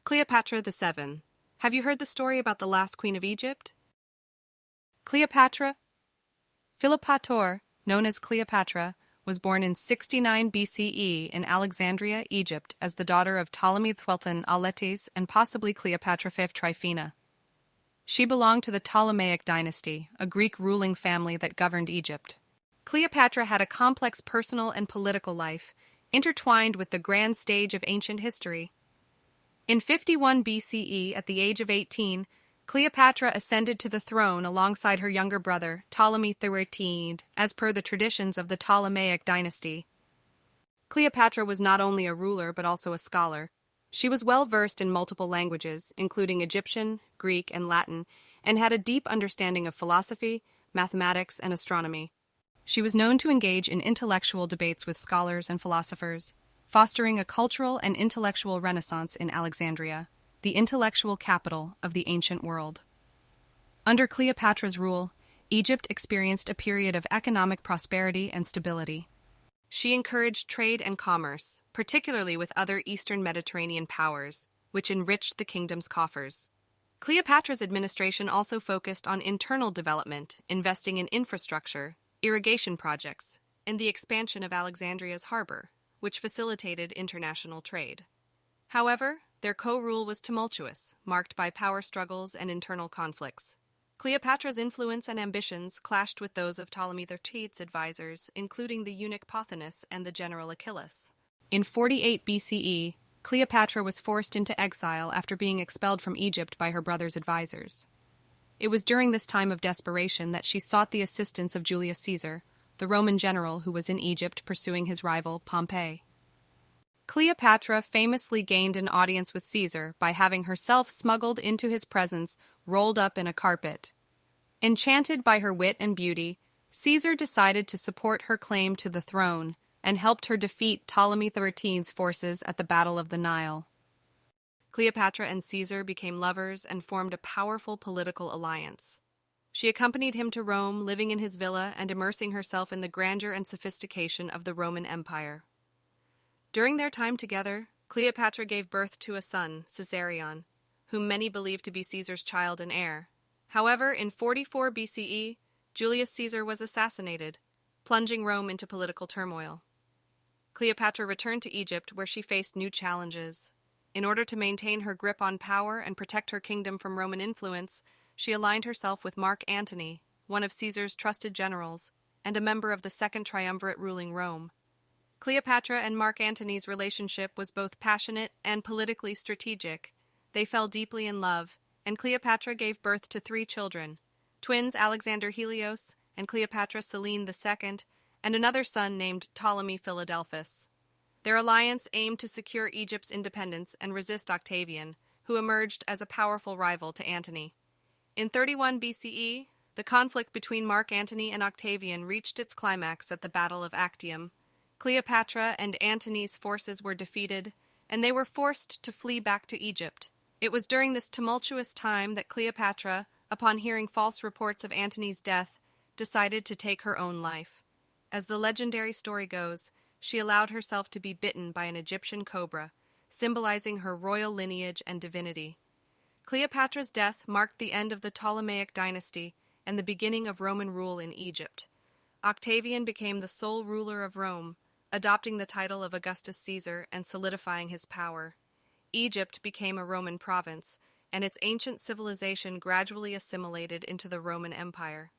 Cleopatra VII. Have you heard the story about the last queen of Egypt? Cleopatra Philopator, known as Cleopatra, was born in 69 BCE in Alexandria, Egypt, as the daughter of Ptolemy XII Auletes and possibly Cleopatra V Tryphena. She belonged to the Ptolemaic dynasty, a Greek ruling family that governed Egypt. Cleopatra had a complex personal and political life, intertwined with the grand stage of ancient history. In 51 BCE, at the age of 18, Cleopatra ascended to the throne alongside her younger brother, Ptolemy XIII, as per the traditions of the Ptolemaic dynasty. Cleopatra was not only a ruler but also a scholar. She was well versed in multiple languages, including Egyptian, Greek, and Latin, and had a deep understanding of philosophy, mathematics, and astronomy. She was known to engage in intellectual debates with scholars and philosophers, fostering a cultural and intellectual renaissance in Alexandria, the intellectual capital of the ancient world. Under Cleopatra's rule, Egypt experienced a period of economic prosperity and stability. She encouraged trade and commerce, particularly with other Eastern Mediterranean powers, which enriched the kingdom's coffers. Cleopatra's administration also focused on internal development, investing in infrastructure, irrigation projects, and the expansion of Alexandria's harbor, which facilitated international trade. However, their co-rule was tumultuous, marked by power struggles and internal conflicts. Cleopatra's influence and ambitions clashed with those of Ptolemy XIII's advisors, including the eunuch Pothinus and the general Achillas. In 48 BCE, Cleopatra was forced into exile after being expelled from Egypt by her brother's advisors. It was during this time of desperation that she sought the assistance of Julius Caesar, the Roman general who was in Egypt pursuing his rival Pompey. Cleopatra famously gained an audience with Caesar by having herself smuggled into his presence rolled up in a carpet. Enchanted by her wit and beauty, Caesar decided to support her claim to the throne and helped her defeat Ptolemy XIII's forces at the Battle of the Nile. Cleopatra and Caesar became lovers and formed a powerful political alliance. She accompanied him to Rome, living in his villa and immersing herself in the grandeur and sophistication of the Roman Empire. During their time together, Cleopatra gave birth to a son, Caesarion, whom many believed to be Caesar's child and heir. However, in 44 BCE, Julius Caesar was assassinated, plunging Rome into political turmoil. Cleopatra returned to Egypt, where she faced new challenges. In order to maintain her grip on power and protect her kingdom from Roman influence, she aligned herself with Mark Antony, one of Caesar's trusted generals, and a member of the Second Triumvirate ruling Rome. Cleopatra and Mark Antony's relationship was both passionate and politically strategic. They fell deeply in love, and Cleopatra gave birth to 3 children, twins Alexander Helios and Cleopatra Selene II, and another son named Ptolemy Philadelphus. Their alliance aimed to secure Egypt's independence and resist Octavian, who emerged as a powerful rival to Antony. In 31 BCE, the conflict between Mark Antony and Octavian reached its climax at the Battle of Actium. Cleopatra and Antony's forces were defeated, and they were forced to flee back to Egypt. It was during this tumultuous time that Cleopatra, upon hearing false reports of Antony's death, decided to take her own life. As the legendary story goes, she allowed herself to be bitten by an Egyptian cobra, symbolizing her royal lineage and divinity. Cleopatra's death marked the end of the Ptolemaic dynasty and the beginning of Roman rule in Egypt. Octavian became the sole ruler of Rome, adopting the title of Augustus Caesar and solidifying his power. Egypt became a Roman province, and its ancient civilization gradually assimilated into the Roman Empire.